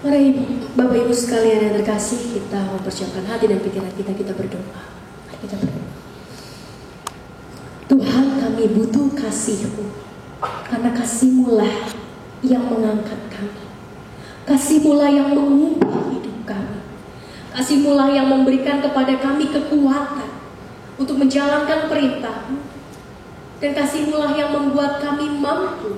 Mari Bapak Ibu sekalian yang terkasih, kita mempersiapkan hati dan pikiran kita berdoa. Kita berdoa. Tuhan, kami butuh kasih-Mu, karena kasih-Mu lah yang mengangkat kami. Kasih-Mu lah yang mengubah hidup kami. Kasih-Mu lah yang memberikan kepada kami kekuatan untuk menjalankan perintah-Mu. Dan kasih-Mu lah yang membuat kami mampu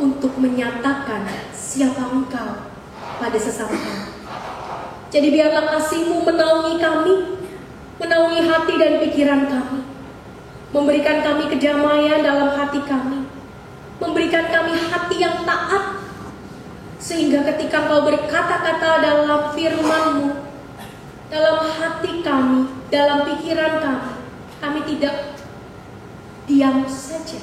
untuk menyatakan siapa Engkau pada sesama kami. Jadi biarlah kasih-Mu menaungi kami, menaungi hati dan pikiran kami, memberikan kami kedamaian dalam hati kami, memberikan kami hati yang taat, sehingga ketika Kau berkata-kata dalam firman-Mu, dalam hati kami, dalam pikiran kami, kami tidak diam saja,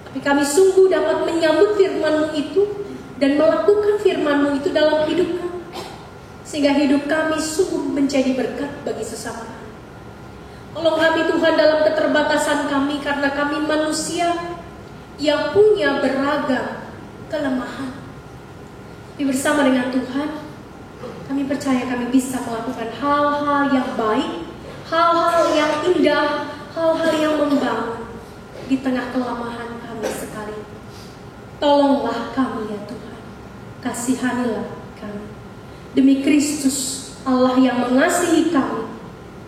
tapi kami sungguh dapat menyambut firman-Mu itu dan melakukan firman-Mu itu dalam hidup kami, sehingga hidup kami sungguh menjadi berkat bagi sesama kami. Tolong kami Tuhan dalam keterbatasan kami, karena kami manusia yang punya beragam kelemahan. Tapi bersama dengan Tuhan, kami percaya kami bisa melakukan hal-hal yang baik, hal-hal yang indah, hal-hal yang membangun di tengah kelemahan kami sekali. Tolonglah kami ya Tuhan, kasihanilah kami. Demi Kristus, Allah yang mengasihi kami,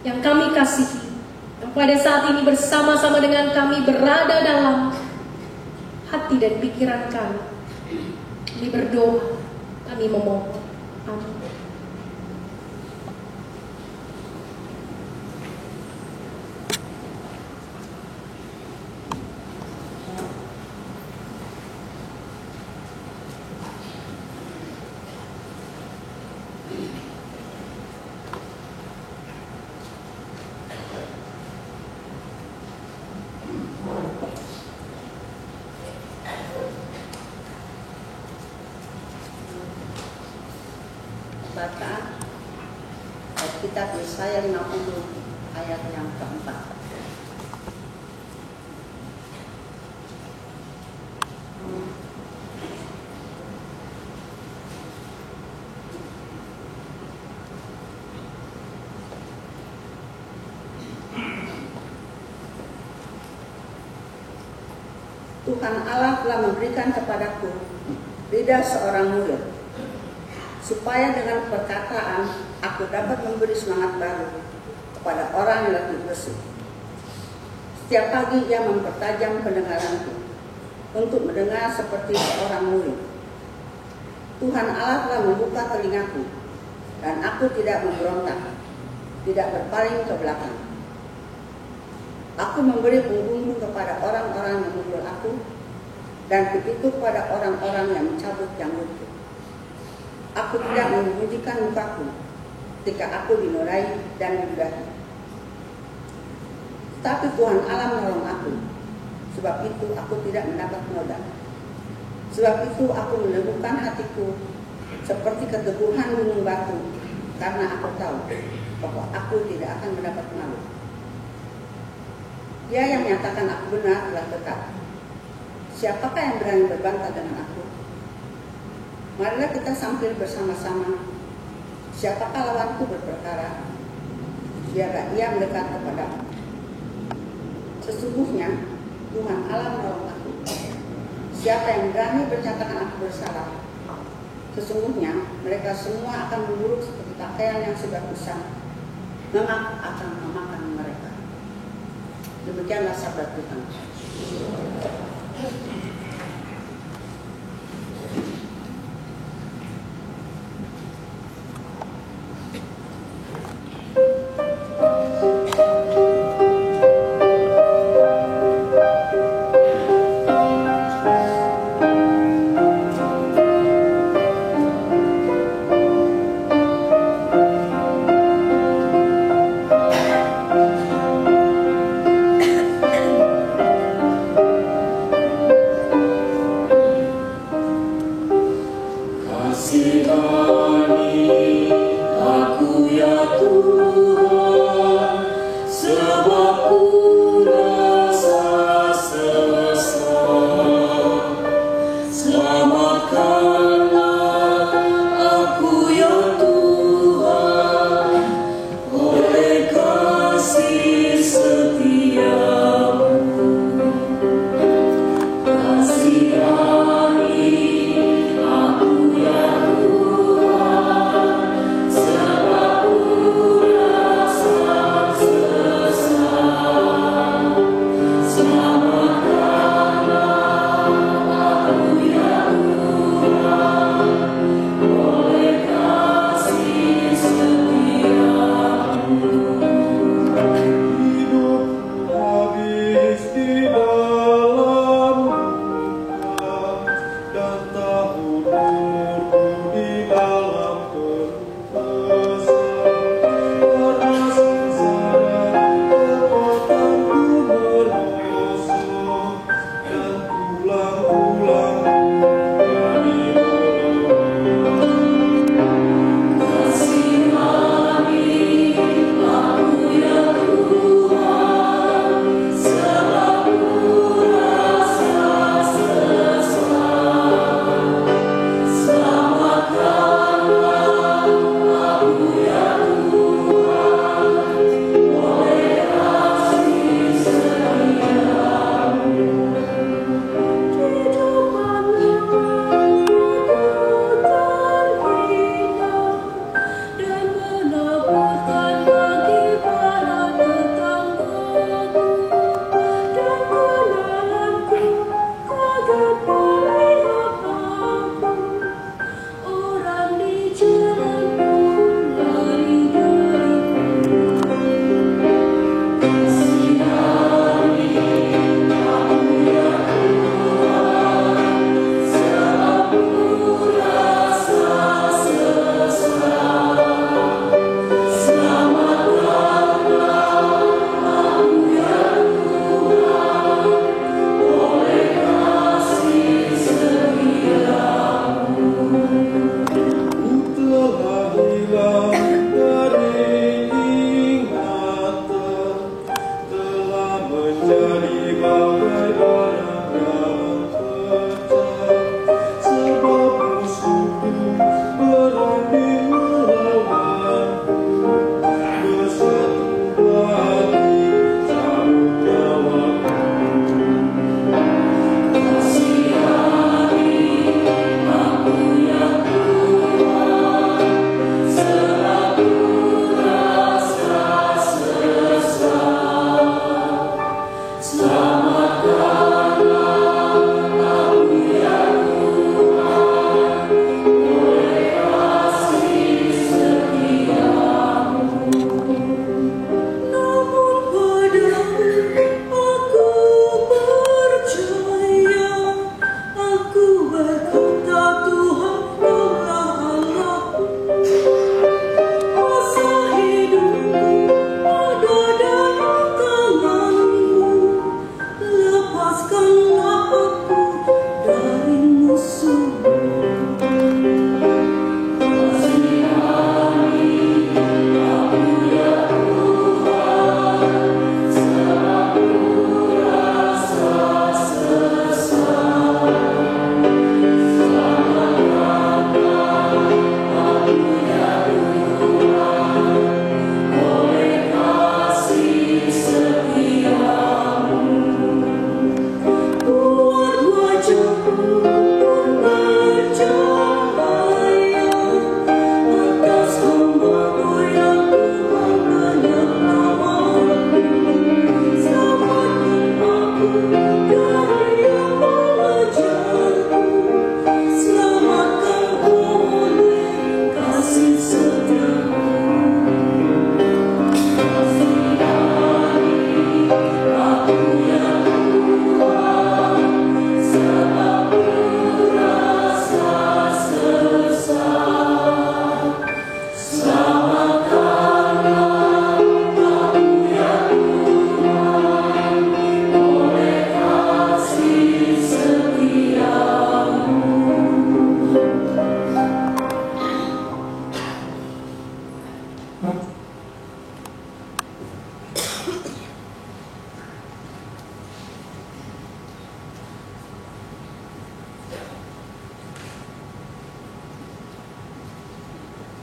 yang kami kasihi, yang pada saat ini bersama-sama dengan kami berada dalam hati dan pikiran kami. Kami berdoa, kami memohon. Amin. Bacaan kitab Yesaya 50 ayat yang keempat. Tuhan Allah telah memberikan kepadaku lidah seorang murid, supaya dengan perkataan aku dapat memberi semangat baru kepada orang yang letih lesu. Setiap pagi ia mempertajam pendengaranku untuk mendengar seperti seorang murid. Tuhan Allah telah membuka telingaku, dan aku tidak memberontak, tidak berpaling ke belakang. Aku memberi punggungku kepada orang-orang yang memukul aku, dan pipiku kepada orang-orang yang mencabut janggutku. Aku tidak menyembunyikan mukaku ketika aku dinorai dan diludahi. Tapi Tuhan Allah menolong aku, sebab itu aku tidak mendapat noda. Sebab itu aku meneguhkan hatiku seperti keteguhan gunung batu, karena aku tahu bahwa aku tidak akan mendapat malu. Dia yang menyatakan aku benar telah dekat. Siapakah yang berani berbantah dengan aku? Marilah kita sambil bersama-sama. Siapakah lawanku berperkara? Biarlah ia mendekat kepadaku. Sesungguhnya Tuhan Allah menolong aku. Siapa yang berani berkatakan aku bersalah? Sesungguhnya mereka semua akan memburuk seperti pakaian yang sudah kusam. Lemak akan memakan mereka. Demikianlah sabda Tuhan. Selamatkanlah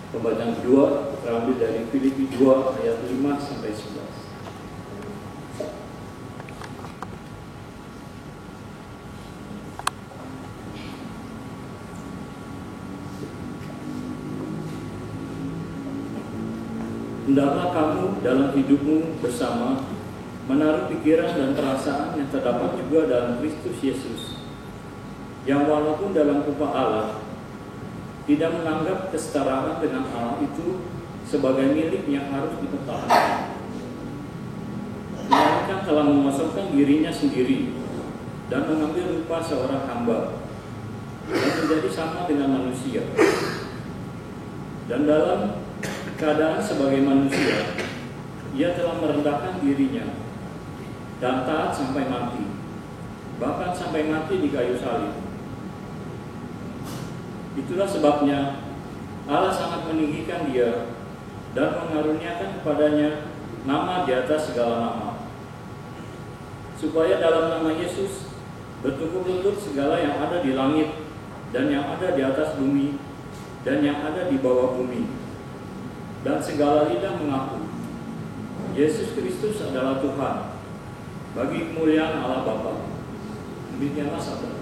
Pembacaan kedua terambil dari Filipi 2 ayat 5 sampai 11. Hendaklah kamu dalam hidupmu bersama menaruh pikiran dan perasaan yang terdapat juga dalam Kristus Yesus, yang walaupun dalam rupa Allah tidak menganggap kesetaraan dengan Allah itu sebagai milik yang harus dipertahankan, melainkan telah mengosongkan dirinya sendiri dan mengambil rupa seorang hamba dan menjadi sama dengan manusia, dan dalam keadaan sebagai manusia ia telah merendahkan dirinya dan taat sampai mati, bahkan sampai mati di kayu salib. Itulah sebabnya Allah sangat meninggikan dia dan mengaruniakan kepadanya nama di atas segala nama, supaya dalam nama Yesus bertukuk lutut segala yang ada di langit dan yang ada di atas bumi dan yang ada di bawah bumi, dan segala lidah mengaku Yesus Kristus adalah Tuhan, bagi kemuliaan Allah Bapa. Demikianlah sabda Tuhan.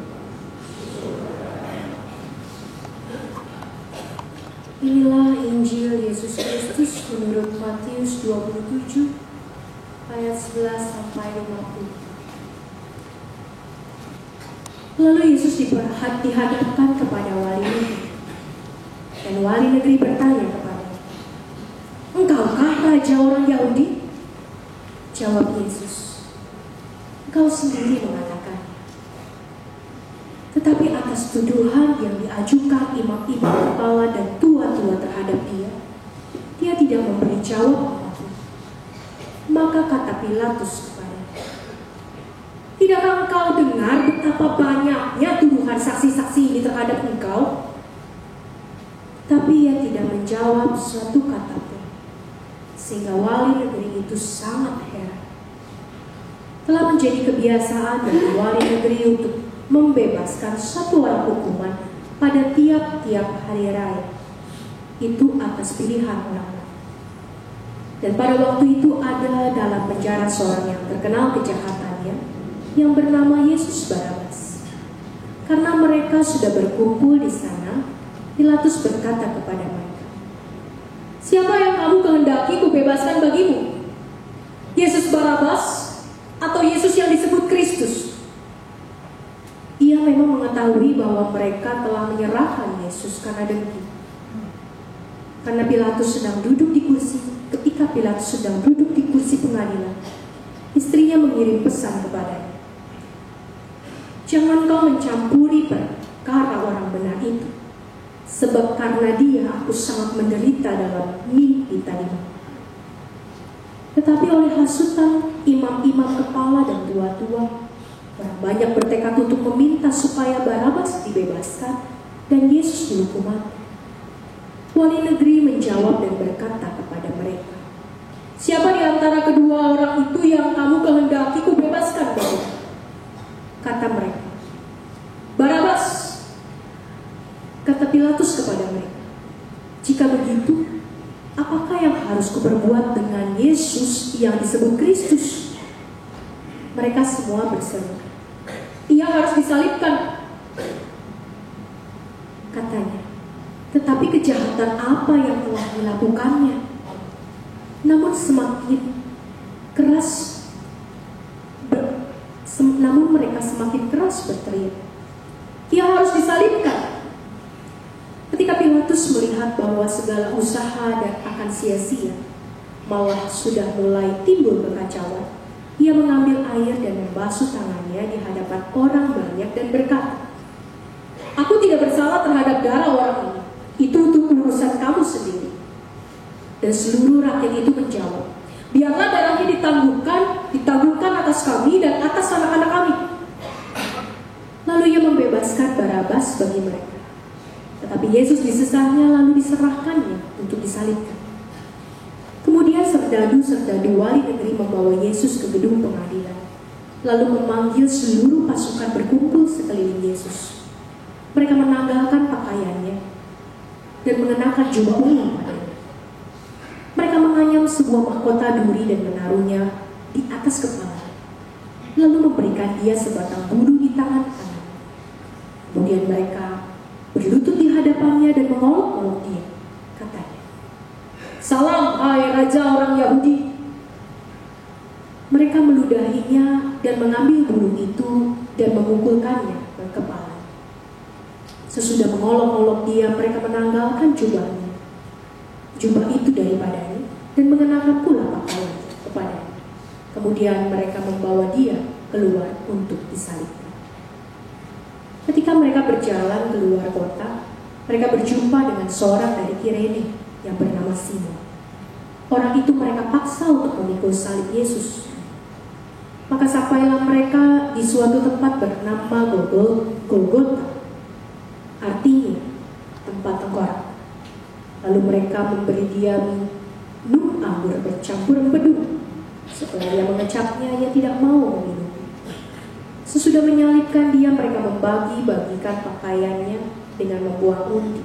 Inilah Injil Yesus Kristus menurut Matius 27 ayat 11 sampai 50. Lalu Yesus dihadapkan kepada wali negeri, dan wali negeri bertanya kepadanya, "Engkaukah raja orang Yahudi?" Jawab Yesus, "Engkau sendiri mengatakan." Tetapi atas tuduhan yang diajukan imam-imam kepala dan tua-tua terhadap dia tidak memberi jawab apapun. Maka kata Pilatus kepadanya, "Tidakkah engkau dengar betapa banyaknya tuduhan saksi-saksi ini terhadap engkau?" Tapi ia tidak menjawab suatu kata pun, sehingga wali negeri itu sangat heran. Telah menjadi kebiasaan bagi wali negeri untuk membebaskan satu orang hukuman pada tiap-tiap hari raya, itu atas pilihan orang lain. Dan pada waktu itu ada dalam penjara seorang yang terkenal kejahatannya, yang bernama Yesus Barabas. Karena mereka sudah berkumpul di sana, Pilatus berkata kepada mereka, "Siapa yang kamu kehendaki kubebaskan bagimu? Yesus Barabas atau Yesus yang disebut Kristus?" Ia memang mengetahui bahwa mereka telah menyerahkan Yesus karena dengki. Karena Pilatus sedang duduk di kursi, ketika Pilatus sedang duduk di kursi pengadilan, istrinya mengirim pesan kepadanya, "Jangan kau mencampuri perkara orang benar itu, sebab karena dia aku sangat menderita dalam mimpi tadi malam." Tetapi oleh hasutan imam-imam kepala dan tua-tua, orang banyak bertekad untuk meminta supaya Barabas dibebaskan dan Yesus dihukum mati. Wali negeri menjawab dan berkata kepada mereka, "Siapa di antara kedua orang itu yang kamu kehendaki kubebaskan bagimu?" Kata mereka, "Barabas." Kata Pilatus kepada mereka, "Jika begitu, apakah yang harus kuperbuat dengan Yesus yang disebut Kristus?" Mereka semua berseru, "Ia harus disalibkan." Katanya, "Tetapi kejahatan apa yang telah dilakukannya?" Namun mereka semakin keras berteriak, "Ia harus disalibkan." Ketika Pilatus melihat bahwa segala usaha dan akan sia-sia, malah sudah mulai timbul kekacauan, ia mengambil air dan membasuh tangannya di hadapan orang banyak dan berkata, "Aku tidak bersalah terhadap darah orang ini. Itu untuk urusan kamu sendiri." Dan seluruh rakyat itu menjawab, "Biarlah darahnya ditangguhkan atas kami dan atas anak-anak kami." Lalu ia membebaskan Barabas bagi mereka. Tetapi Yesus disesahnya lalu diserahkannya untuk disalibkan. Kemudian serdadu-serdadu wali negeri membawa Yesus ke gedung pengadilan, lalu memanggil seluruh pasukan berkumpul sekeliling Yesus. Mereka menanggalkan pakaiannya dan mengenakan jubah ungu padanya. Mereka menganyam sebuah mahkota duri dan menaruhnya di atas kepala, lalu memberikan dia sebatang bulu di tangan kanan. Kemudian mereka berlutut di hadapannya dan mengolok-olok dia. Katanya, "Salam, hai Raja orang Yahudi." Mereka meludahinya dan mengambil bulu itu dan memukulkannya ke kepala. Sesudah mengolok-olok dia, mereka menanggalkan jubahnya, jubah itu daripadanya, dan mengenakan pula pakaian kepadanya. Kemudian mereka membawa dia keluar untuk disalibkan. Ketika mereka berjalan keluar kota, mereka berjumpa dengan seorang dari Kirene yang bernama Simon. Orang itu mereka paksa untuk memikul salib Yesus. Maka sampailah mereka di suatu tempat bernama Golgota, artinya tempat tengkorak. Lalu mereka memberi dia minum anggur bercampur empedu. Setelah dia mengecapnya, ia tidak mau meminum. Sesudah menyalibkan dia, mereka membagi-bagikan pakaiannya dengan membuang undi.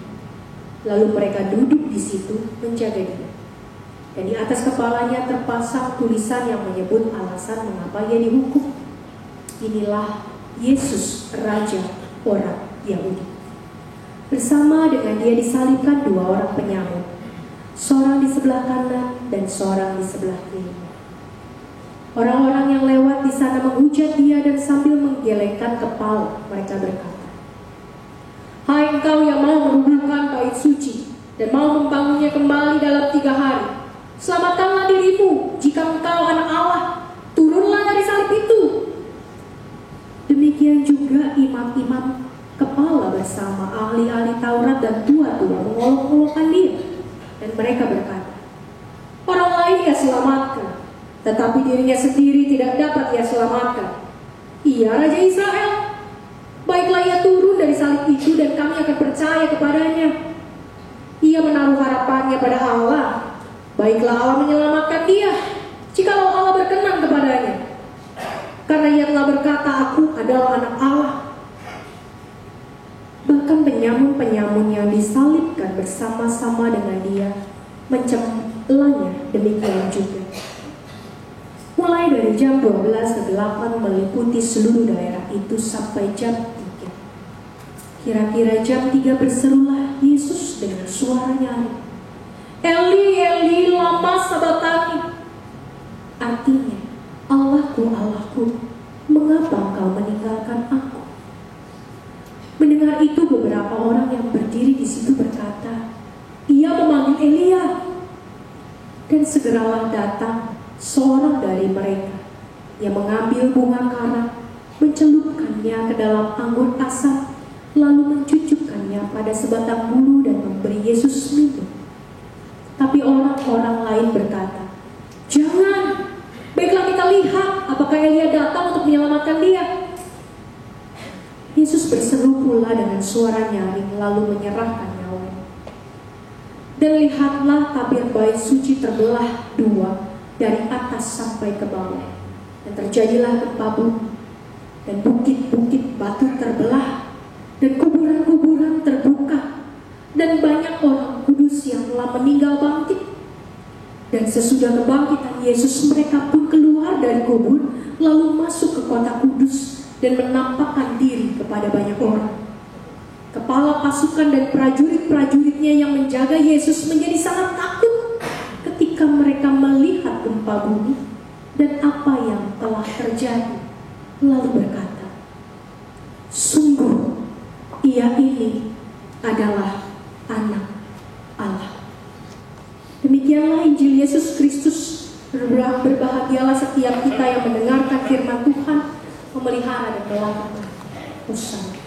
Lalu mereka duduk di situ menjaga dia. Dan di atas kepalanya terpasang tulisan yang menyebut alasan mengapa ia dihukum. Inilah Yesus, Raja orang Yahudi. Bersama dengan dia disalibkan dua orang penyamun, seorang di sebelah kanan dan seorang di sebelah kiri. Orang-orang yang lewat di sana menghujat dia dan sambil menggelengkan kepala mereka berkata, "Hai engkau yang mau merubuhkan bait suci dan mau membangunnya kembali dalam 3 hari, selamatkanlah dirimu jika engkau anak Allah, turunlah dari salib itu." Demikian juga imam-imam kepala bersama ahli-ahli Taurat dan tua-tua mengolok-olokkan dia, dan mereka berkata, "Orang lain ia selamatkan, tetapi dirinya sendiri tidak dapat ia selamatkan. Ia Raja Israel. Baiklah ia turun dari salib itu dan kami akan percaya kepadanya. Ia menaruh harapannya pada Allah. Baiklah Allah menyelamatkan dia, jikalau Allah berkenan kepadanya. Karena ia telah berkata, aku adalah anak Allah." Bahkan penyamun-penyamun yang disalibkan bersama-sama dengan dia mencemplanya demikian juga. Mulai dari jam 12 ke 8 meliputi seluruh daerah itu sampai jam 3. Kira-kira jam 3 berserulah Yesus dengan suara nyaring, "Eli, Eli, lama sabachthani." Artinya, "Allahku, Allahku, mengapa engkau meninggalkan aku?" Mendengar itu beberapa orang yang berdiri di situ berkata, "Ia memanggil Elia." Dan segeralah datang seorang dari mereka yang mengambil bunga karat, mencelupkannya ke dalam anggur asam, lalu mencucukkannya pada sebatang bulu dan memberi Yesus minum. Tapi orang-orang lain berkata, "Jangan, baiklah kita lihat apakah Elia datang untuk menyelamatkan dia." Yesus berseru pula dengan suara nyaring lalu menyerahkan nyawanya. Dan lihatlah tabir bait suci terbelah 2 dari atas sampai ke bawah. Dan terjadilah gempa bumi, dan bukit-bukit batu terbelah, dan kuburan-kuburan terbuka, dan banyak orang kudus yang telah meninggal bangkit. Dan sesudah kebangkitan Yesus, mereka pun keluar dari kubur, lalu masuk ke kota kudus dan menampakkan diri kepada banyak orang. Kepala pasukan dan prajurit-prajuritnya yang menjaga Yesus menjadi sangat takut ketika mereka melihat gempa bumi dan apa yang telah terjadi, lalu berkata, "Sungguh, ia ini adalah anak Allah." Demikianlah Injil Yesus Kristus. Berbahagialah setiap kita yang mendengarkan firman Tuhan, memelihara dan melakukan. Usaha.